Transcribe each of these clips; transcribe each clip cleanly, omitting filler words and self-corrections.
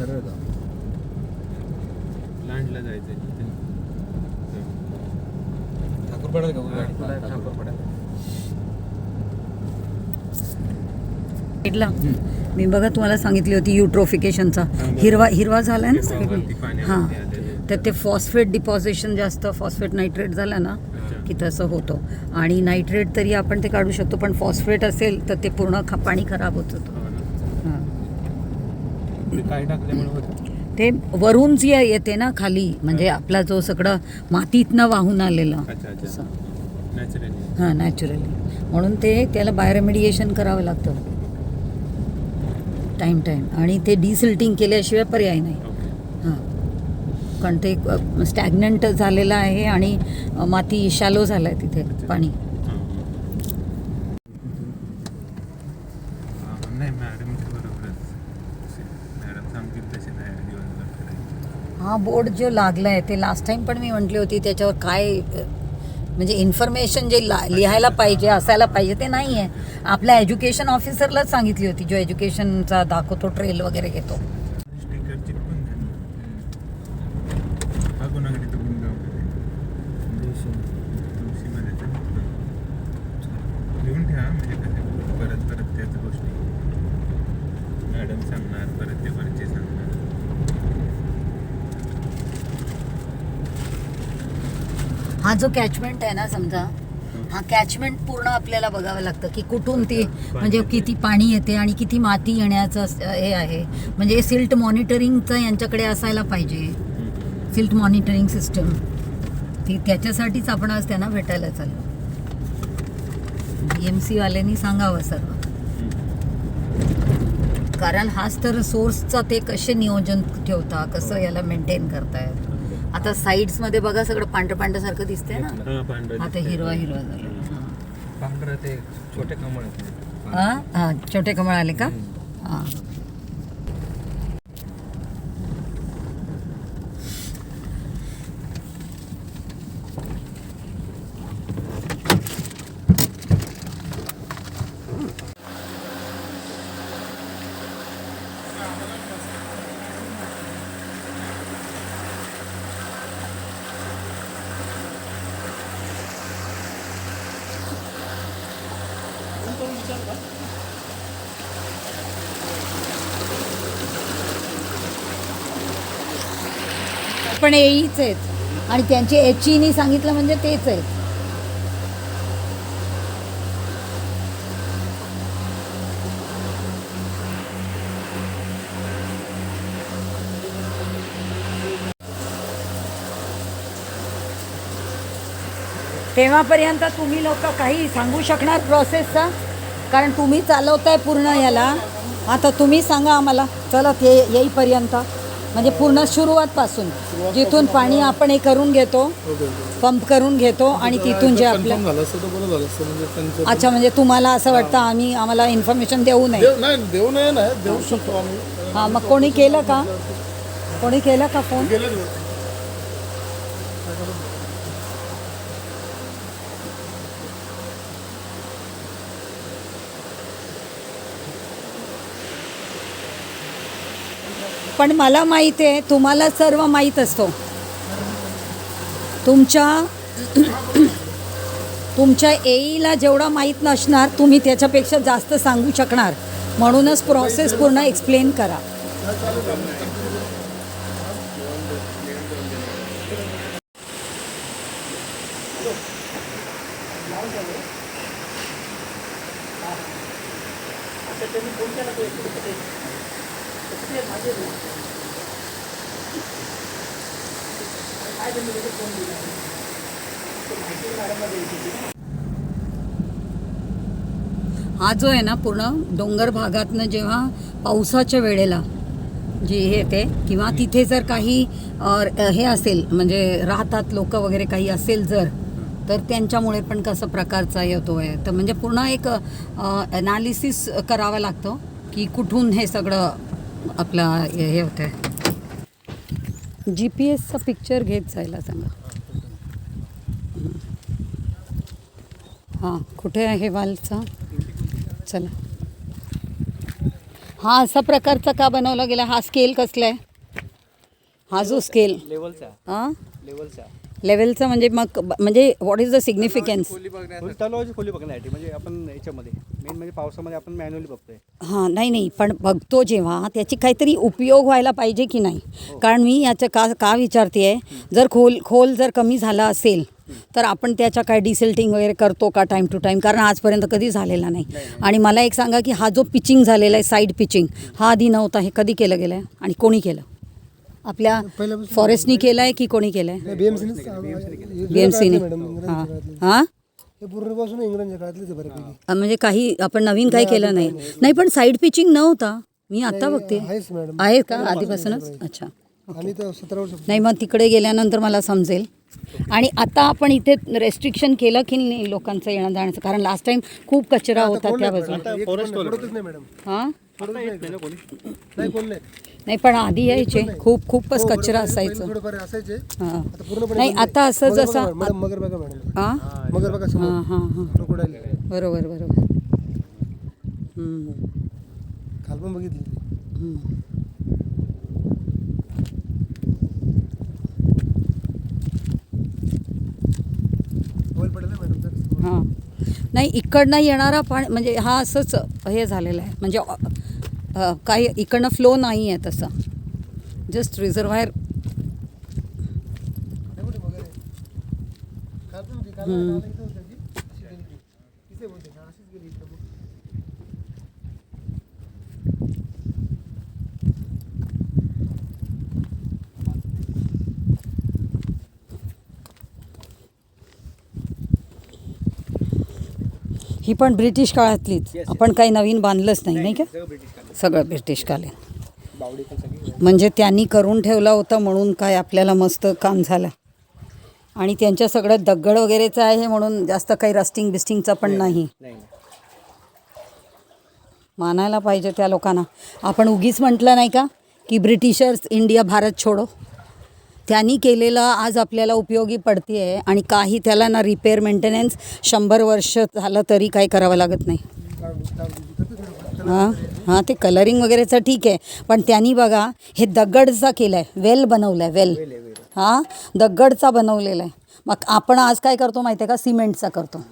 सरळ जा. लँडला जायचं ठाकूरपाड्यात का गाडी? ठाकूरपाड्यात. मी बघा तुम्हाला सांगितली होती युट्रोफिकेशनचा हिरवा झाला आहे ना सगळीकडे. हां, तर ते फॉस्फेट डिपॉझिशन जास्त फॉस्फेट नायट्रेट झालं ना की तसं होतं. आणि नायट्रेट तरी आपण ते काढू शकतो, पण फॉस्फेट असेल तर ते पूर्ण पाणी खराब होत होतं. हां, काय टाकल्यामुळे होतं ते वरून जी येते ना खाली, म्हणजे आपला जो सगळं मातीतनं वाहून आलेलं. अच्छा नॅचरली. हां, नॅचरली. म्हणून ते त्याला बायोरेमिडिएशन करावं लागतं टाईम आणि ते डिसिल्टिंग केल्याशिवाय पर्याय नाही. हां, कारण ते स्टॅग्नंट झालेलं आहे आणि माती शॅलो झालं आहे तिथे पाणी. नाही मॅडम बरोबरच, मॅडम सांगतील तसे तयारी दिवसभर करायची. हा बोर्ड जो लागला आहे ते लास्ट टाईम पण मी म्हटली होती, त्याच्यावर काय म्हणजे इन्फॉर्मेशन जे लिहायला पाहिजे असायला पाहिजे ते नाही आहे. आपल्या एज्युकेशन ऑफिसरलाच सांगितली होती, जो एज्युकेशनचा दाखवतो, ट्रेल वगैरे घेतो. स्टिकर चिपकून द्या. हा गुन्हागरी तो गुंगावमध्ये तुळशीमध्ये लिहून ठेवा, म्हणजे कसं परत त्याच गोष्टी मॅडम सांगणार, परत ते वरचे सांगणार. हा जो कॅचमेंट आहे ना, समजा हा कॅचमेंट पूर्ण आपल्याला बघावं लागतं की कुठून ती म्हणजे किती पाणी येते आणि किती माती येण्याचं हे आहे. म्हणजे सिल्ट मॉनिटरिंगचं यांच्याकडे असायला पाहिजे, सिल्ट मॉनिटरिंग सिस्टम. ती त्याच्यासाठीच आपण आज त्यांना भेटायला चाललो. BMC वाल्यांनी सांगावं सर्व, कारण हाच तर सोर्सचा ते कसे नियोजन ठेवता, कसं याला मेंटेन करतायत. आता साईड्स मध्ये बघा सगळं पांढरं सारखं दिसतंय ना, आता हिरवा झालं. पांढरं ते छोटे कमळ आहेत. हां, छोटे कमळ आले का? हां, पण हेच आहेत आणि त्यांचे HEनी सांगितलं म्हणजे तेच आहेत. तेव्हापर्यंत तुम्ही लोक काही सांगू शकणार प्रोसेसचा, कारण तुम्ही चालवताय पूर्ण याला. आता तुम्ही सांगा आम्हाला, चला ते येईपर्यंत, म्हणजे पूर्ण सुरुवातपासून जिथून पाणी आपण हे करून घेतो, पंप करून घेतो आणि तिथून जे आपलं. अच्छा, म्हणजे तुम्हाला असं वाटतं आम्हाला इन्फॉर्मेशन देऊ नये? देऊ शकतो आम्ही. हां, मग कोणी केलं का फोन? पण मला माहिती आहे, तुम्हाला सर्व माहीत असतो. तुमच्या एईला जेवढा माहीत नसणार, तुम्ही त्याच्यापेक्षा जास्त सांगू शकणार. म्हणूनच प्रोसेस पूर्ण एक्सप्लेन करा. हा जो आहे ना पूर्ण डोंगर भागातनं जेव्हा पावसाच्या वेळेला जे येते, किंवा तिथे जर काही हे असेल, म्हणजे राहतात लोक वगैरे काही असेल जर, तर त्यांच्यामुळे पण कसं प्रकारचा येतो आहे. तर म्हणजे पूर्ण एक ॲनालिसिस करावं लागतं की कुठून हे सगळं आपलं हे होतं आहे. GPS पिक्चर घेत जायला सांगा. हां, कुठे आहे वालचा? चला. हा असा प्रकारचा का बनवला गेला? हा स्केल कसला आहे? हा जो स्केल लेवलचा हां लेवलचा लेवलचा म्हणजे मग म्हणजे व्हॉट इज द सिग्निफिकन्स? तलावाची खोली बघण्यासाठी म्हणजे आपण याच्यामध्ये मेन म्हणजे पावसामध्ये आपण मॅन्युअली बघतोय. हां नाही पण बघतो जेव्हा त्याची काहीतरी उपयोग व्हायला पाहिजे की नाही. कारण मी याचं का विचारते आहे, जर खोल जर कमी झाला असेल तर आपण त्याच्या काय डिसिल्टिंग वगैरे करतो का टाईम टू टाईम? कारण आजपर्यंत कधी झालेला नाही. आणि मला एक सांगा की हा जो पिचिंग झालेला आहे, साईड पिचिंग, हा आधी नव्हता. हे कधी केलं गेलं आहे आणि कोणी केलं? आपल्या फॉरेस्टनी केलं आहे की कोणी केलं आहे? BMC हां हां हे पूर्वीपासून इंग्रजांच्या काळातलीच आहे बऱ्यापैकी. म्हणजे काही आपण नवीन काही केलं नाही पण साईड पिचिंग नव्हता. मी आता बघते आहेच मॅडम. आहे का आधीपासूनच? अच्छा आम्ही तर 17 वर्ष नाही मग तिकडे गेल्यानंतर मला समजेल. आणि आता आपण इथे रेस्ट्रिक्शन केलं की नाही लोकांचं येणं जाण्याचं? कारण लास्ट टाइम खूप कचरा होता त्या बाजूला. सोडतच नाही मॅडम. हां नाही कोण नाही. नाही पण आधी यायचे खूपच कचरा असायचं. थोडेफार असायचे. हां आता पूर्णपणे नाही आता असं जसं मॅडम मगर बघा मॅडम. हां मगर बघा समोर. हां हां हां क्रोकोडाईल. बरोबर काल पण बघितली. होईल पडेल ना मॅडम तर. हां नाही इकडनं येणारा पाणी म्हणजे हा असंच हे झालेलं आहे. म्हणजे काही इकडनं फ्लो नाही आहे तसं. Just reservoir. ही पण ब्रिटिश काळातलीच. आपण काही नवीन बांधलंच नाही का? सगळं ब्रिटिश कालीन. म्हणजे त्यांनी करून ठेवलं होतं म्हणून काय आपल्याला मस्त काम झालं. आणि त्यांच्या सगळं दगड वगैरेचं आहे म्हणून जास्त काही रस्टिंग बिस्टिंगचं पण नाही. मानायला पाहिजे त्या लोकांना. आपण उगीच म्हटलं नाही का की ब्रिटिशर्स इंडिया भारत छोडो. त्यांनी केलेलं आज आपल्याला उपयोगी पडते आहे. आणि काही त्याला ना रिपेअर मेंटेनन्स 100 वर्ष झालं तरी काही करावं लागत नाही. हां ते कलरिंग वगैरेचं ठीक आहे. पण त्यांनी बघा हे दगडचा केलं आहे. वेल बनवला आहे. वेल हां दगडचा बनवलेला आहे. मग आपण आज काय करतो माहिती आहे का? सिमेंटचा करतो.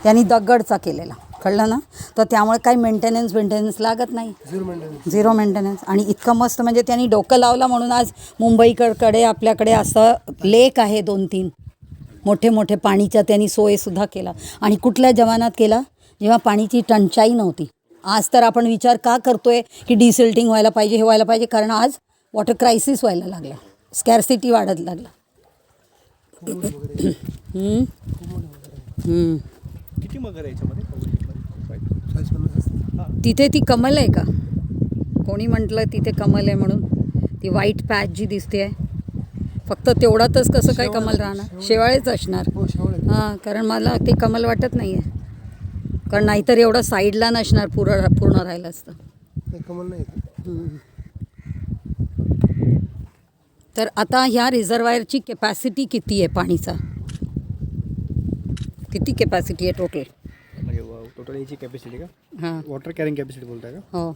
त्यांनी दगडचा केलेला. कळलं ना? तर त्यामुळे काही मेंटेनन्स लागत नाही. Zero maintenance. आणि इतकं मस्त म्हणजे त्यांनी डोकं लावलं म्हणून आज मुंबईकडे आपल्याकडे असं लेक आहे 2-3 मोठे पाणीच्या त्यांनी सोयसुद्धा केला. आणि कुठल्या जमान्यात केला? जेव्हा पाणीची टंचाई नव्हती. आज तर आपण विचार का करतोय की डिसिल्टिंग व्हायला पाहिजे, हे व्हायला पाहिजे, कारण आज वॉटर क्रायसिस व्हायला लागला. स्कॅर्सिटी वाढत लागला. किती मगर आहे याच्यामध्ये? तिथे ती कमल आहे का? कोणी म्हटलं तिथे कमल आहे म्हणून? ती व्हाईट पॅच जी दिसते आहे फक्त तेवढातच कसं काय कमल राहणार? शेवाळेच असणार. हां कारण मला ते कमल वाटत नाही आहे. कारण नाहीतर एवढं साईडला नसणार पूर्ण राहिलं असतं. कमल नाही. तर आता ह्या रिझर्वायरची कॅपॅसिटी किती आहे पाणीचा? किती कॅपॅसिटी आहे टोटल? म्हणजे टोटल याची कॅपॅसिटी का? हां वॉटर कॅरिंग कॅपॅसिटी बोलताय का? हो.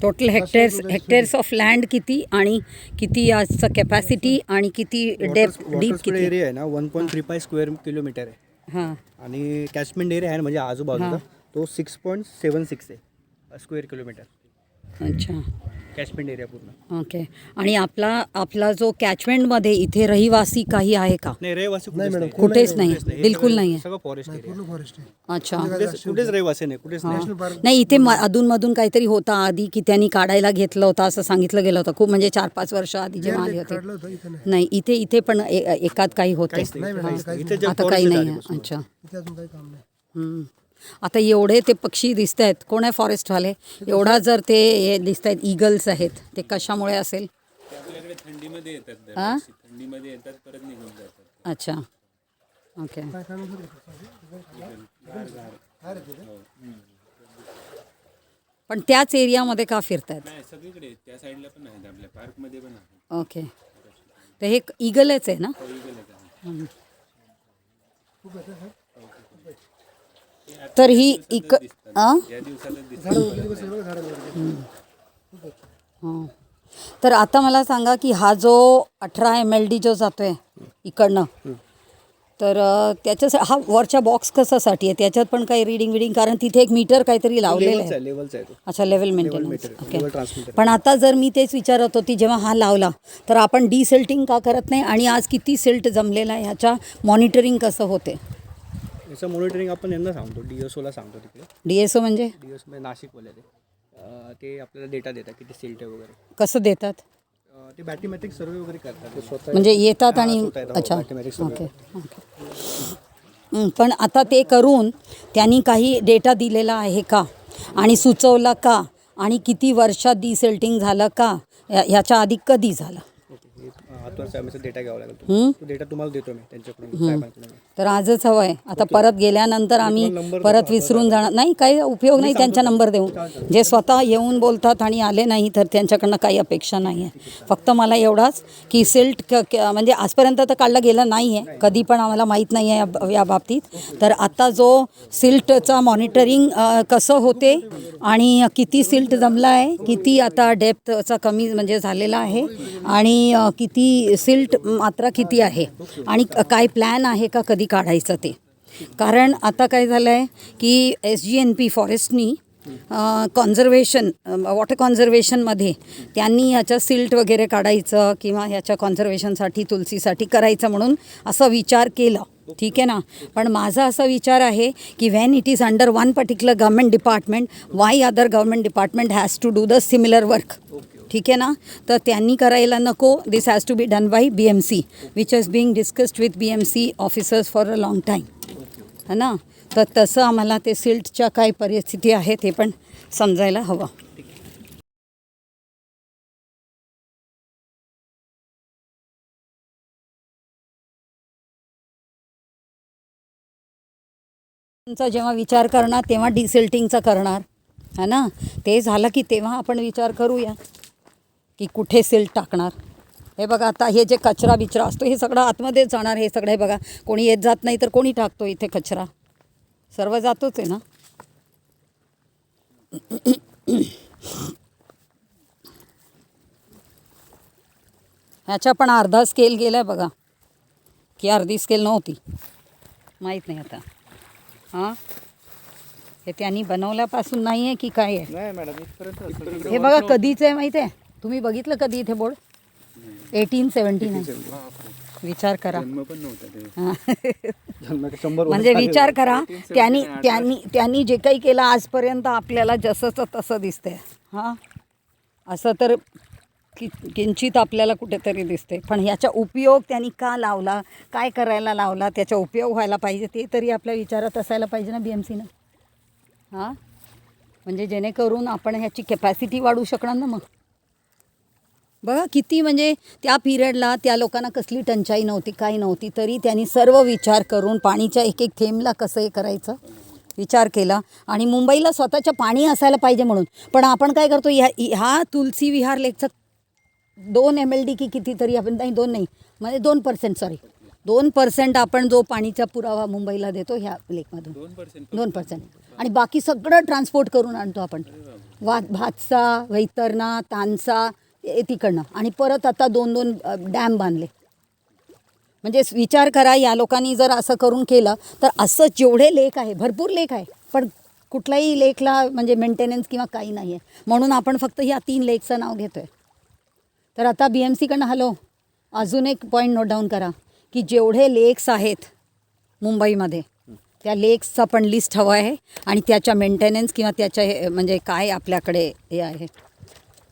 टोटल हेक्टेअर्स ऑफ लँड किती आणि किती याचं कॅपॅसिटी आणि किती डीप किती? एरिया आहे ना 1.35 स्क्वेअर किलोमीटर आहे. हां आणि कॅचमेंट एरिया आहे ना म्हणजे आजूबाजूचा तो 6.76 आहे स्क्वेअर किलोमीटर. अच्छा कॅचमेंट एरिया पूर्ण. ओके. आणि आपला जो कॅचमेंटमध्ये इथे रहिवासी काही आहे का? नाही रहिवासी कुठेच नाही. बिलकुल नाही आहे. सगळं फॉरेस्ट एरिया. पूर्ण फॉरेस्ट आहे. अच्छा कुठेच रहिवासी नाही. कुठेच नाही. नाही इथे अधूनमधून काहीतरी होता आधी की त्यांनी काढायला घेतलं होतं असं सांगितलं गेलं होतं. खूप म्हणजे 4-5 वर्ष आधी जेव्हा आले होते. काढलं होतं इथे नाही. नाही इथे पण एकात काही होते. आता काही नाही आहे. अच्छा इथे अजून काही काम नाही. आता एवढे ते पक्षी दिसत आहेत. कोण आहे फॉरेस्टवाले? एवढा जर ते हे दिसत आहेत ईगल्स आहेत ते कशामुळे असेल? आपल्याकडे थंडीमध्ये येतात. हां थंडीमध्ये येतात परत निघून जातात. अच्छा ओके. पण त्याच एरियामध्ये का फिरतायत? नाही सगळीकडे त्या साईडला पण आहेत. आपल्या पार्कमध्ये पण आहे. ओके. तर हे ईगलच आहे ना? तर ही इक आ? या दिवसातच दिसतं. झाडं किती बसले बघा झाडांवर. हां. तर आता मला सांगा की हा जो 18 MLD जो जातोय इकडनं, तर त्याच्या हा वरच्या बॉक्स कशासाठी आहे? त्याच्यात पण काही रिडिंग कारण तिथे एक मीटर काहीतरी लावलेलं आहे. लेवलचा आहे तो. अच्छा, level maintenance. Meter, okay. Level transmitter. पण आता जर मी तेच विचारत होती, जेव्हा हा लावला तर आपण डिसिल्टिंग का करत नाही, आणि आज किती सिल्ट जमलेला आहे ह्याच्या मॉनिटरिंग कसं होते? याचं मॉनिटरिंग आपण यांना सांगतो, DSOला सांगतो तिकडे. DSO म्हणजे DSO म्हणजे नाशिकवाले ते आपल्याला डेटा देतात किती सिल्ट आहे वगैरे. कसं देतात? ते बॅटरीमॅट्रिक सर्वे वगैरे करतात ते स्वतः. म्हणजे येतात आणि स्वतः येतात. अच्छा, बॅटरीमॅट्रिक सर्वे. Okay okay. पण आता ते करून त्यांनी काही डेटा दिलेला आहे का, आणि सुचवला का, आणि किती वर्षात डिसिल्टिंग झालं का, ह्याच्या आधी कधी झालं? हातवर साहेबांचा डेटा घ्यावा लागेल. हं? तो डेटा तुम्हाला देतो मी त्यांच्याकडून, साहेबांकडून. तर आजच हवं आहे. आता परत गेल्यानंतर आम्ही परत विसरून जाणार नाही, काही उपयोग नाही त्यांचा नंबर देऊन. जे स्वतः येऊन बोलतात आणि आले नाही तर त्यांच्याकडनं काही अपेक्षा नाही आहे. फक्त मला एवढाच की सिल्ट म्हणजे आजपर्यंत तर काढलं गेलं नाही आहे कधी, पण आम्हाला माहीत नाही आहे या बाबतीत. तर आता जो सिल्टचा मॉनिटरिंग कसं होते, आणि किती सिल्ट जमला आहे, किती आता डेप्थचा कमी म्हणजे झालेला आहे, आणि किती सिल्ट मात्रा किती आहे, आणि काय प्लॅन आहे का कधी काढायचं ते. कारण आता काय झालं आहे की SGNP फॉरेस्टनी कॉन्झर्वेशन, वॉटर कॉन्झर्वेशनमध्ये त्यांनी ह्याच्या सिल्ट वगैरे काढायचं किंवा ह्याच्या कॉन्झर्वेशनसाठी तुलसीसाठी करायचं म्हणून असा विचार केला. ठीक आहे ना. पण माझा असा विचार आहे की when it is under one particular government department, why other government department has to do the similar work. ठीक आहे ना. तर त्यांनी करायला नको. This has to be done by BMC, which is being discussed with BMC officers for a long time, है ना. तर तसं आम्हाला ते सिल्टच्या काय परिस्थिती आहे ते पण समजायला हवं. जेव्हा विचार करणार तेव्हा डिसिल्टिंगचा करणार, है ना. ते झालं की तेव्हा आपण विचार करूया की कुठे सिल्ट टाकणार. हे बघा, आता हे जे कचरा बिचरा असतो हे सगळं आतमध्येच जाणार. हे सगळं हे बघा, कोणी येत जात नाही तर कोणी टाकतो इथे कचरा? सर्व जातोच आहे ना. ह्याच्या पण अर्धा स्केल गेला आहे बघा, की अर्धी स्केल नव्हती, माहीत नाही आता. हां, हे त्यांनी बनवल्यापासून नाही आहे की काय आहे? नाही मॅडम, इथपर्यंत हे बघा कधीचं आहे माहिती आहे? तुम्ही बघितलं कधी इथे बोर्ड? 1879. विचार करा. जन्म पण नव्हता ते. हां. 100 म्हणजे विचार करा, त्यांनी जे काही केलं आजपर्यंत आपल्याला जसंच तसं दिसतंय. हां, असं तर किंचित आपल्याला कुठेतरी दिसते. पण ह्याचा उपयोग त्यांनी का लावला, काय करायला लावला, त्याचा उपयोग व्हायला पाहिजे ते तरी आपल्या विचारात असायला पाहिजे ना BMCनं. हां, म्हणजे जेणेकरून आपण ह्याची कॅपॅसिटी वाढवू शकणार ना. मग बघा किती म्हणजे त्या पिरियडला त्या लोकांना कसली टंचाई नव्हती, काही नव्हती, तरी त्यांनी सर्व विचार करून पाणीच्या एक एक थेंबला कसं हे करायचं विचार केला. आणि मुंबईला स्वतःचं पाणी असायला पाहिजे म्हणून. पण आपण काय करतो, ह्या तुलसी विहार लेकचं 2 MLD की कितीतरी आपण नाही, 2 नाही म्हणजे 2% 2% आपण जो पाणीचा पुरावा मुंबईला देतो ह्या लेकमधून 2%. आणि बाकी सगळं ट्रान्सपोर्ट करून आणतो आपण. भातसा, वैतरणा, तानसा तिकडनं. आणि परत आता 2 डॅम बांधले. म्हणजे विचार करा, या लोकांनी जर असं करून केलं तर असं जेवढे लेक आहे, भरपूर लेक आहे, पण कुठल्याही लेकला म्हणजे मेंटेनन्स किंवा काही नाही आहे. म्हणून आपण फक्त ह्या 3 लेकचं नाव घेतो आहे. तर आता BMCकडनं हॅलो, अजून एक पॉईंट नोट डाऊन करा की जेवढे लेक्स आहेत मुंबईमध्ये त्या लेक्सचा पण लिस्ट हवं आहे, आणि त्याच्या मेंटेनन्स किंवा त्याच्या म्हणजे काय आपल्याकडे हे आहे,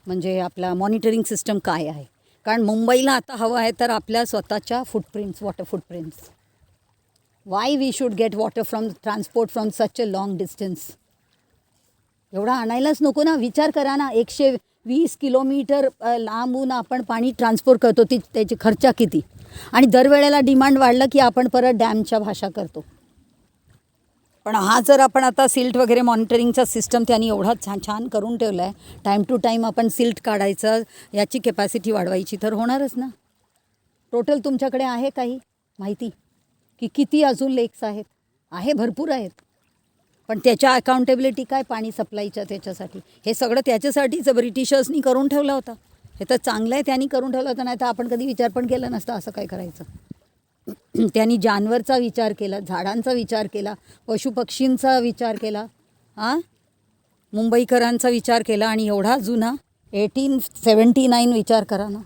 म्हणजे आपला मॉनिटरिंग सिस्टम काय आहे. कारण मुंबईला आता हवं आहे तर आपल्या स्वतःच्या footprints, water footprints. Why we should get water from transport from such a long distance. एवढा आणायलाच नको ना. विचार करा ना, 120 किलोमीटर लांबून आपण पाणी ट्रान्सपोर्ट करतो, त्याची खर्च किती. आणि दरवेळेला डिमांड वाढलं की आपण परत डॅमच्या भाषा करतो. पण हा जर आपण आता सिल्ट वगैरे मॉनिटरिंगचा सिस्टम त्यांनी एवढा छान करून ठेवला आहे, टाईम टू टाईम आपण सिल्ट काढायचं, याची कॅपॅसिटी वाढवायची, तर होणारच ना. टोटल तुमच्याकडे आहे काही माहिती? की किती अजून लेक्स आहेत. आहे, भरपूर आहेत. पण त्याच्या अकाउंटेबिलिटी काय पाणी सप्लायच्या त्याच्यासाठी. हे सगळं त्याच्यासाठीच ब्रिटिशर्सनी करून ठेवलं होतं. हे तर चांगलं आहे त्यांनी करून ठेवलं होतं, नाही तर आपण कधी विचार पण केला नसता असं काय करायचं. त्यांनी जानवरचा विचार केला, झाडांचा विचार केला, पशुपक्षींचा विचार केला, मुंबईकरांचा विचार केला. आणि एवढा जुना 1879 विचार करा ना.